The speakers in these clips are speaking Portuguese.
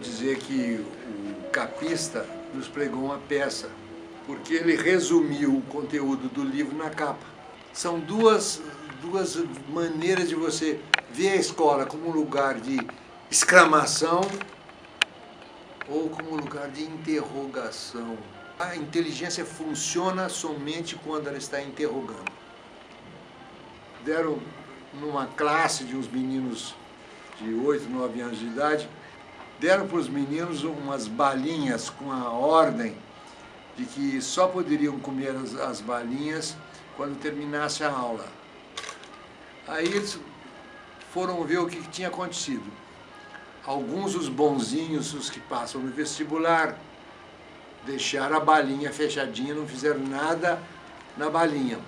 dizer que o capista nos pregou uma peça, porque ele resumiu o conteúdo do livro na capa. São duas maneiras de você ver a escola como um lugar de exclamação ou como um lugar de interrogação. A inteligência funciona somente quando ela está interrogando. Deram numa classe de uns meninos de 8, 9 anos de idade, deram para os meninos umas balinhas com a ordem de que só poderiam comer as balinhas quando terminasse a aula. Aí eles foram ver o que tinha acontecido. Alguns, os bonzinhos, os que passam no vestibular, deixaram a balinha fechadinha, não fizeram nada na balinha.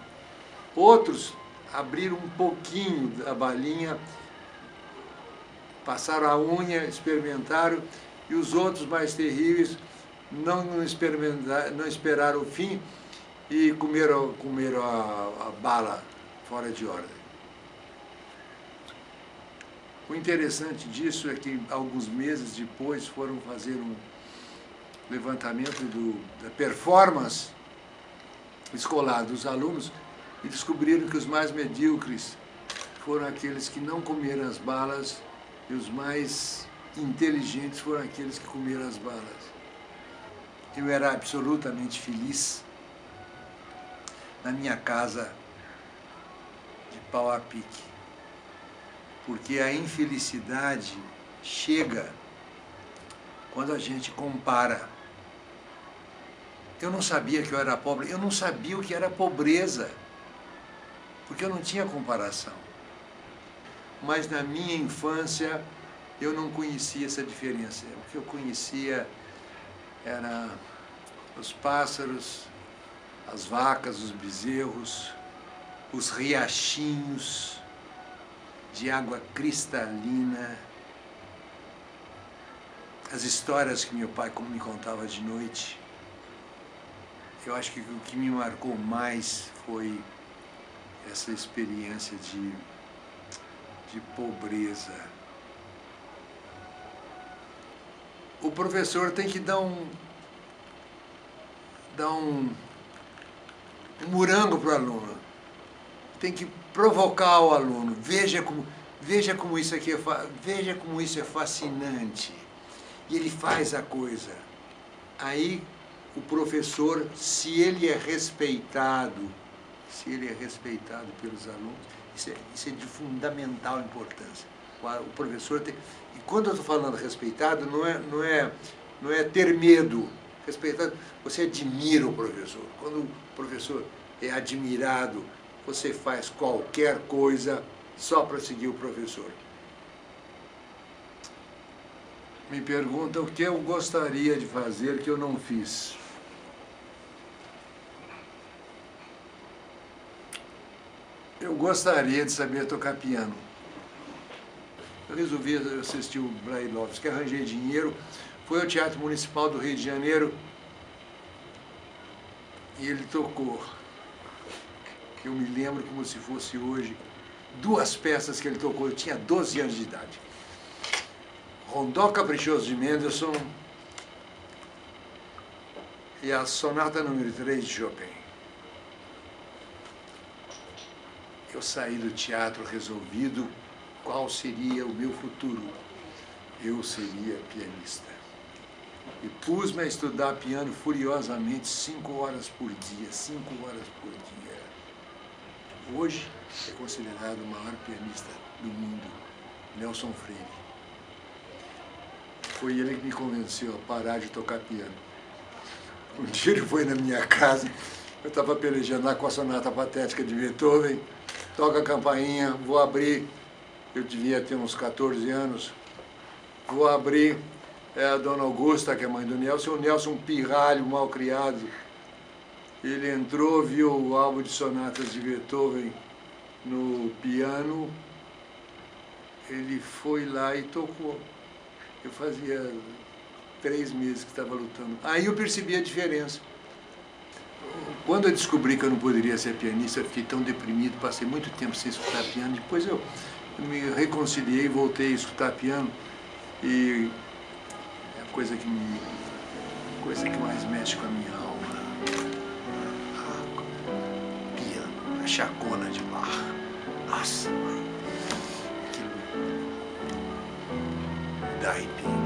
Outros abriram um pouquinho da balinha, passaram a unha, experimentaram, e os outros mais terríveis não esperaram o fim e comeram a bala fora de ordem. O interessante disso é que alguns meses depois foram fazer um levantamento da performance escolar dos alunos e descobriram que os mais medíocres foram aqueles que não comeram as balas e os mais inteligentes foram aqueles que comeram as balas. Eu era absolutamente feliz na minha casa de pau a pique, porque a infelicidade chega quando a gente compara. Eu não sabia que eu era pobre, eu não sabia o que era pobreza, porque eu não tinha comparação. Mas na minha infância eu não conhecia essa diferença. O que eu conhecia era os pássaros, as vacas, os bezerros, os riachinhos de água cristalina, as histórias que meu pai me contava de noite. Eu acho que o que me marcou mais foi essa experiência de pobreza. O professor tem que dar um morango para o aluno. Tem que provocar o aluno. Veja como isso aqui veja como isso é fascinante. E ele faz a coisa. Aí o professor, se ele é respeitado pelos alunos, isso é de fundamental importância. O professor tem, e quando eu estou falando respeitado, não é ter medo. Respeitado, você admira o professor. Quando o professor é admirado, você faz qualquer coisa só para seguir o professor. Me perguntam o que eu gostaria de fazer que eu não fiz. Eu gostaria de saber tocar piano. Eu resolvi assistir o Brailovsky, arranjei dinheiro, fui ao Teatro Municipal do Rio de Janeiro e ele tocou. Eu me lembro como se fosse hoje, 2 peças que ele tocou, eu tinha 12 anos de idade. Rondó Caprichoso de Mendelssohn e a Sonata número 3 de Chopin. Eu saí do teatro resolvido qual seria o meu futuro. Eu seria pianista. E pus-me a estudar piano furiosamente 5 horas por dia, 5 horas por dia. Hoje é considerado o maior pianista do mundo, Nelson Freire. Foi ele que me convenceu a parar de tocar piano. Um dia ele foi na minha casa, eu estava pelejando lá com a Sonata Patética de Beethoven, toca a campainha, vou abrir, eu devia ter uns 14 anos, vou abrir, é a dona Augusta, que é a mãe do Nelson, o Nelson, um pirralho, mal criado. Ele entrou, viu o álbum de sonatas de Beethoven no piano, ele foi lá e tocou. Eu fazia 3 meses que estava lutando. Aí eu percebi a diferença. Quando eu descobri que eu não poderia ser pianista, eu fiquei tão deprimido, passei muito tempo sem escutar piano. Depois eu me reconciliei, voltei a escutar piano e coisa que mais mexe com a minha alma. Piano, a chacona de Bach. Nossa, mãe, aquilo me dá arrepio.